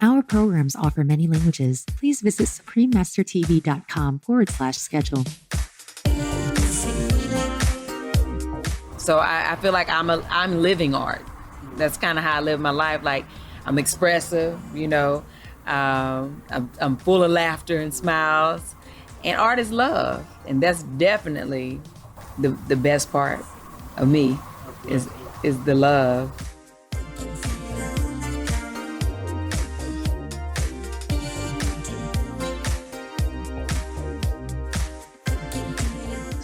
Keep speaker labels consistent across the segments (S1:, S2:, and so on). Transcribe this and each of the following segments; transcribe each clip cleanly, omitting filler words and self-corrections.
S1: Our programs offer many languages. Please visit suprememastertv.com/schedule.
S2: So I feel like I'm living art. That's kind of how I live my life. Like, I'm expressive, I'm full of laughter and smiles, and art is love, and that's definitely the best part of me is the love.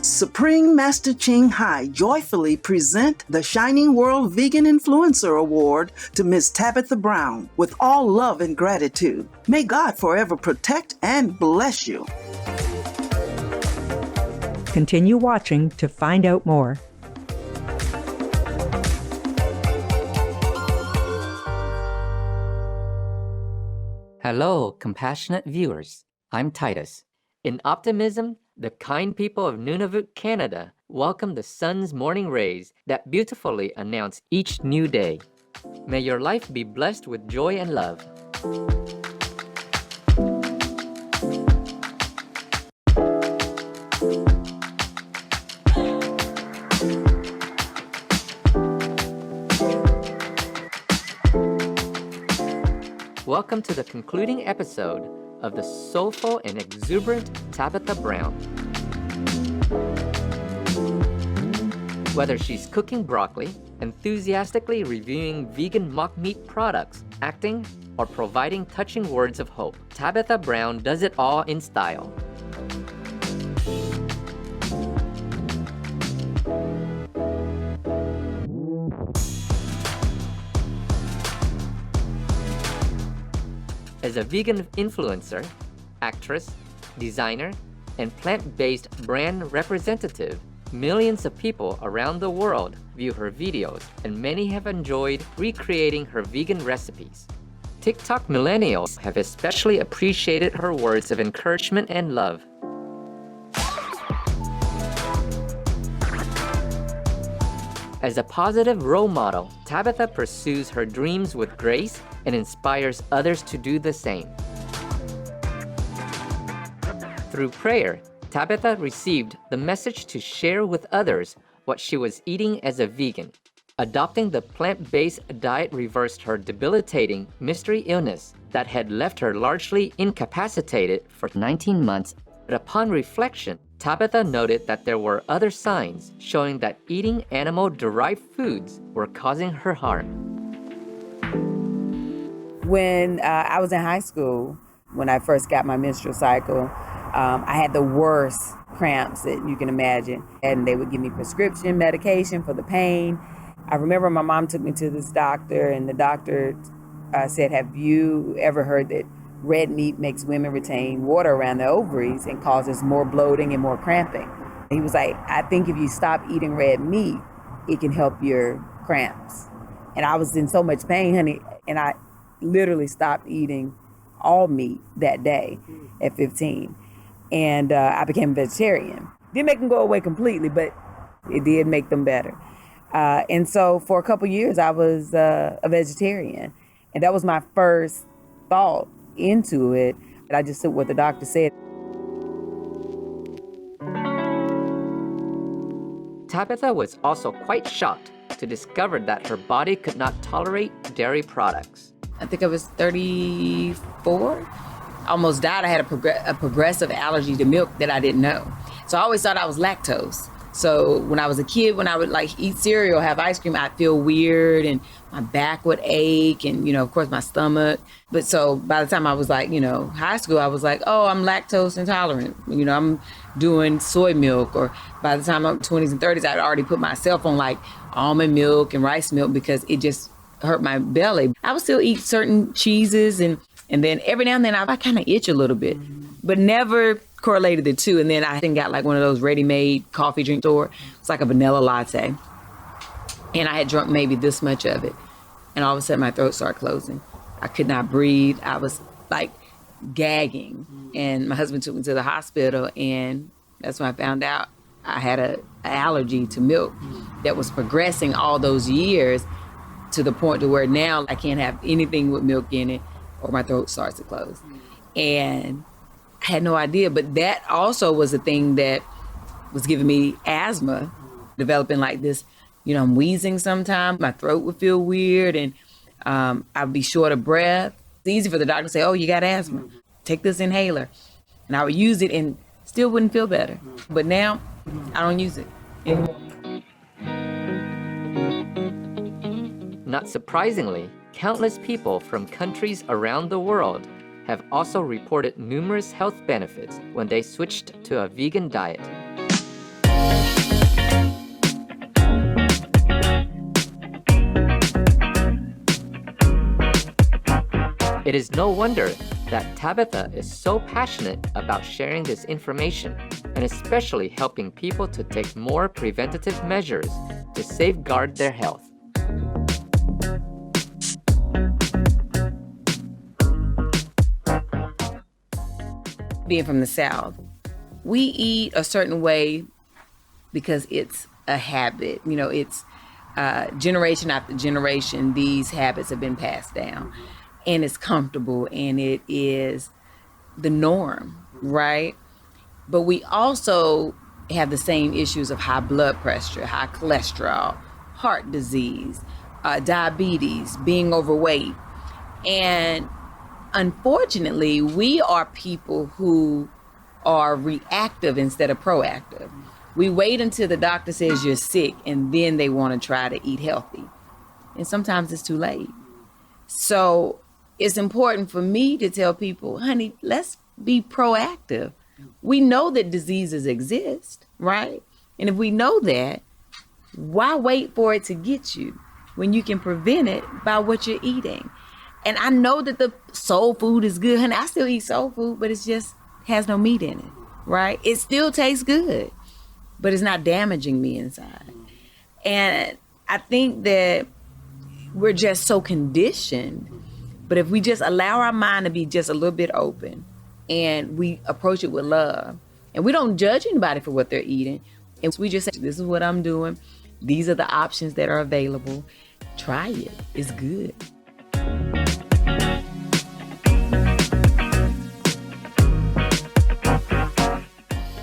S3: Supreme Master Ching Hai joyfully present the Shining World Vegan Influencer Award to Ms. Tabitha Brown with all love and gratitude. May God forever protect and bless you.
S4: Continue watching to find out more.
S5: Hello, compassionate viewers. I'm Titus. In optimism, the kind people of Nunavut, Canada, welcome the sun's morning rays that beautifully announce each new day. May your life be blessed with joy and love. Welcome to the concluding episode of the Soulful and Exuberant Tabitha Brown. Whether she's cooking broccoli, enthusiastically reviewing vegan mock meat products, acting, or providing touching words of hope, Tabitha Brown does it all in style. As a vegan influencer, actress, designer, and plant-based brand representative, millions of people around the world view her videos, and many have enjoyed recreating her vegan recipes. TikTok millennials have especially appreciated her words of encouragement and love. As a positive role model, Tabitha pursues her dreams with grace and inspires others to do the same. Through prayer, Tabitha received the message to share with others what she was eating as a vegan. Adopting the plant-based diet reversed her debilitating mystery illness that had left her largely incapacitated for 19 months. But upon reflection, Tabitha noted that there were other signs showing that eating animal-derived foods were causing her harm.
S2: When I was in high school, when I first got my menstrual cycle, I had the worst cramps that you can imagine. And they would give me prescription medication for the pain. I remember my mom took me to this doctor, and the doctor said, "Have you ever heard that red meat makes women retain water around their ovaries and causes more bloating and more cramping?" He was like, "I think if you stop eating red meat, it can help your cramps." And I was in so much pain, honey, and I literally stopped eating all meat that day at 15. And I became a vegetarian. Didn't make them go away completely, but it did make them better. And so for a couple years, I was a vegetarian. And that was my first thought into it. I just took what the doctor said.
S5: Tabitha was also quite shocked to discover that her body could not tolerate dairy products.
S2: I think I was 34. Almost died. I had a progressive allergy to milk that I didn't know. So I always thought I was lactose. So when I was a kid, when I would eat cereal, have ice cream, I'd feel weird and my back would ache and, of course my stomach. But so by the time I was high school, I was like, oh, I'm lactose intolerant. I'm doing soy milk. Or by the time I'm 20s and 30s, I'd already put myself on almond milk and rice milk because it just hurt my belly. I would still eat certain cheeses and then every now and then I kind of itch a little bit, but never correlated the two. And then I got one of those ready-made coffee drink store. It's like a vanilla latte. And I had drunk maybe this much of it. And all of a sudden my throat started closing. I could not breathe. I was gagging. And my husband took me to the hospital, and that's when I found out I had an allergy to milk that was progressing all those years to the point to where now I can't have anything with milk in it. or my throat starts to close. And I had no idea, but that also was a thing that was giving me asthma, developing like this, I'm wheezing sometimes, my throat would feel weird, and I'd be short of breath. It's easy for the doctor to say, oh, you got asthma, take this inhaler. And I would use it and still wouldn't feel better. But now I don't use it anymore.
S5: Not surprisingly, countless people from countries around the world have also reported numerous health benefits when they switched to a vegan diet. It is no wonder that Tabitha is so passionate about sharing this information and especially helping people to take more preventative measures to safeguard their health.
S2: Being from the South, we eat a certain way because it's a habit. It's generation after generation, these habits have been passed down. And it's comfortable and it is the norm, right? But we also have the same issues of high blood pressure, high cholesterol, heart disease, diabetes, being overweight. And unfortunately, we are people who are reactive instead of proactive. We wait until the doctor says you're sick and then they want to try to eat healthy. And sometimes it's too late. So it's important for me to tell people, honey, let's be proactive. We know that diseases exist, right? And if we know that, why wait for it to get you when you can prevent it by what you're eating? And I know that the soul food is good, honey. I still eat soul food, but it just has no meat in it, right? It still tastes good, but it's not damaging me inside. And I think that we're just so conditioned. But if we just allow our mind to be just a little bit open and we approach it with love and we don't judge anybody for what they're eating, and we just say, this is what I'm doing. These are the options that are available. Try it. It's good.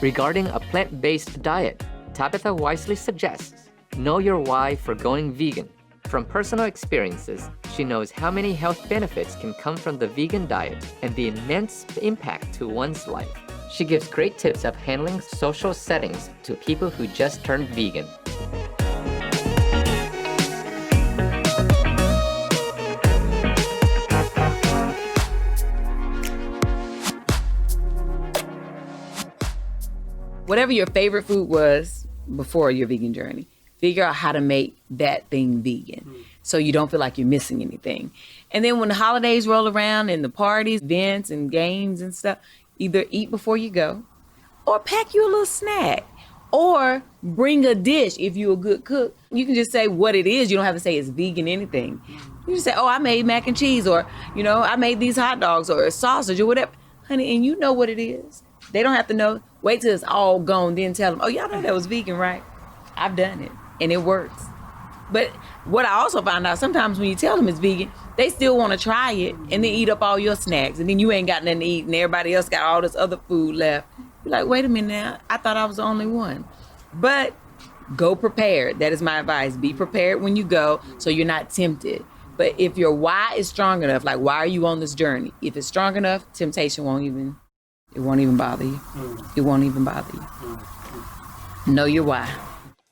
S5: Regarding a plant-based diet, Tabitha wisely suggests, know your why for going vegan. From personal experiences, she knows how many health benefits can come from the vegan diet and the immense impact to one's life. She gives great tips of handling social settings to people who just turned vegan.
S2: Whatever your favorite food was before your vegan journey, figure out how to make that thing vegan so you don't feel like you're missing anything. And then when the holidays roll around and the parties, events and games and stuff, either eat before you go or pack you a little snack or bring a dish. If you're a good cook, you can just say what it is. You don't have to say it's vegan anything. You just say, oh, I made mac and cheese, or, I made these hot dogs or a sausage or whatever. Honey, and you know what it is. They don't have to know. Wait till it's all gone, then tell them, oh, y'all know that was vegan, right? I've done it. And it works. But what I also found out, sometimes when you tell them it's vegan, they still want to try it and then eat up all your snacks. And then you ain't got nothing to eat and everybody else got all this other food left. You're like, wait a minute now. I thought I was the only one. But go prepared. That is my advice. Be prepared when you go so you're not tempted. But if your why is strong enough, like why are you on this journey? If it's strong enough, temptation won't even bother you. It won't even bother you. Know your why.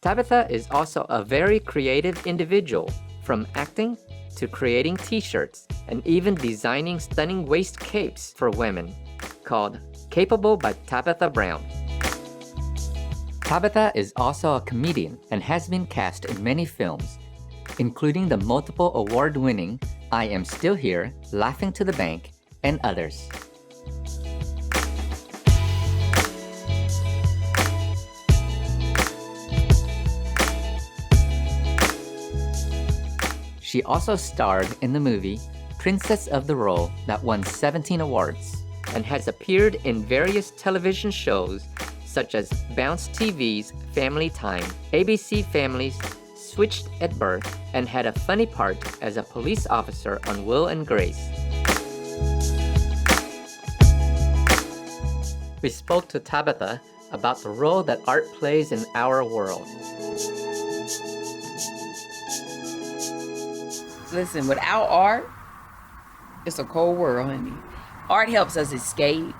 S5: Tabitha is also a very creative individual, from acting to creating t-shirts and even designing stunning waist capes for women, called Capable by Tabitha Brown. Tabitha is also a comedian and has been cast in many films, including the multiple award-winning I Am Still Here, Laughing to the Bank, and others. She also starred in the movie Princess of the Role that won 17 awards and has appeared in various television shows such as Bounce TV's Family Time, ABC Family's Switched at Birth, and had a funny part as a police officer on Will and Grace. we spoke to Tabitha about the role that art plays in our world.
S2: Listen, without art, it's a cold world, honey. Art helps us escape.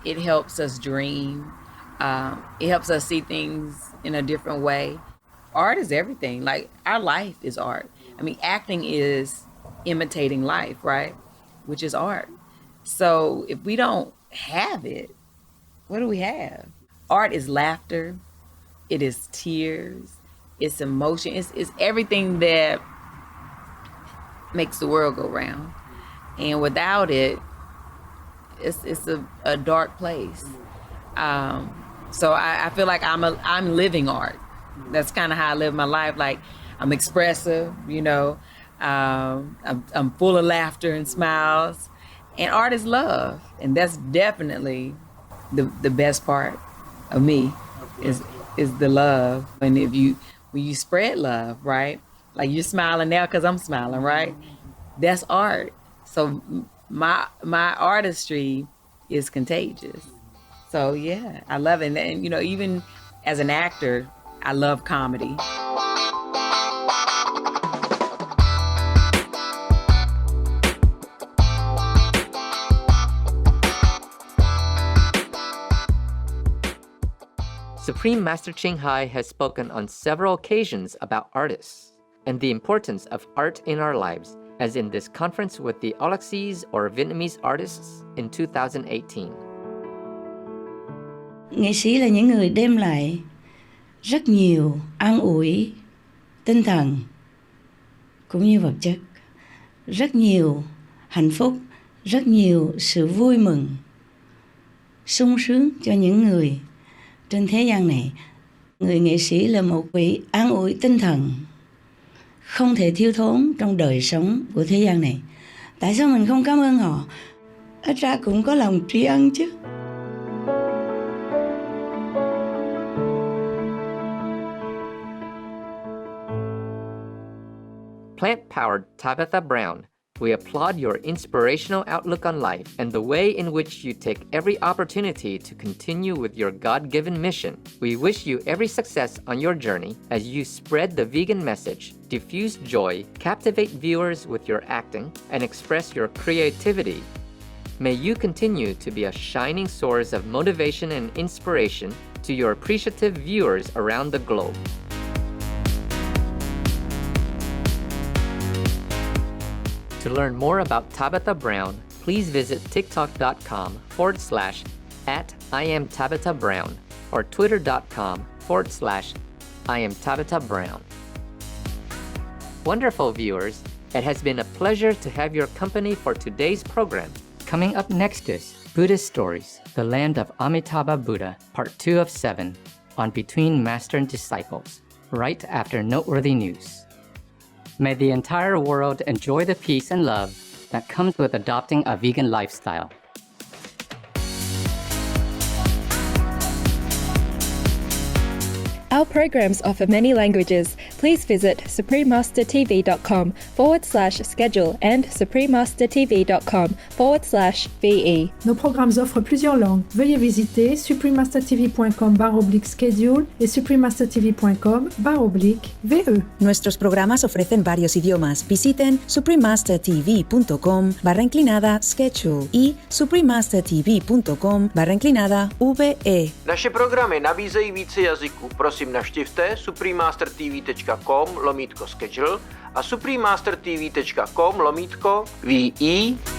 S2: It helps us dream. It helps us see things in a different way. Art is everything. Like, our life is art. I mean, acting is imitating life, right? Which is art. So if we don't have it, what do we have? Art is laughter. It is tears. It's emotion. It's everything that makes the world go round. And without it, it's a dark place. So I feel like I'm living art. That's kind of how I live my life. Like, I'm expressive, you know. I'm full of laughter and smiles. And art is love. And that's definitely the best part of me is the love. And when you spread love, right? Like, you're smiling now because I'm smiling, right? That's art. So my artistry is contagious. So yeah, I love it. And you know, even as an actor, I love comedy.
S5: Supreme Master Ching Hai has spoken on several occasions about artists and the importance of art in our lives, as in this conference with the Auxis or Vietnamese artists in 2018.
S6: Nghệ sĩ là những người đem lại rất nhiều an ủi tinh thần cũng như vật chất, rất nhiều hạnh phúc, rất nhiều sự vui mừng, sung sướng cho những người trên thế gian này. Người nghệ sĩ là một vị an ủi tinh thần không thể thiếu thốn trong đời sống của thế gian này. Tại sao mình không cảm ơn họ? Ít ra cũng có lòng tri ân chứ.
S5: Plant-powered Tabitha Brown, we applaud your inspirational outlook on life and the way in which you take every opportunity to continue with your God-given mission. We wish you every success on your journey as you spread the vegan message, diffuse joy, captivate viewers with your acting, and express your creativity. May you continue to be a shining source of motivation and inspiration to your appreciative viewers around the globe. To learn more about Tabitha Brown, please visit tiktok.com/@IamTabithaBrown or twitter.com/IamTabithaBrown. Wonderful viewers, it has been a pleasure to have your company for today's program. Coming up next is Buddhist Stories, The Land of Amitabha Buddha, Part 2 of 7, on Between Master and Disciples, right after noteworthy news. May the entire world enjoy the peace and love that comes with adopting a vegan lifestyle.
S7: Our programs offer many languages. Please visit suprememastertv.com/schedule and suprememastertv.com/VE.
S8: Nos programmes offrent plusieurs langues. Veuillez visiter suprememastertv.com/schedule et suprememastertv.com/VE.
S9: Nuestros programas ofrecen varios idiomas. Visiten suprememastertv.com/schedule y suprememastertv.com/VE.
S10: Naše programy nabízejí více jazyků. Prosím, navštivte suprememastertv.com/schedule a suprememastertv.com/VE.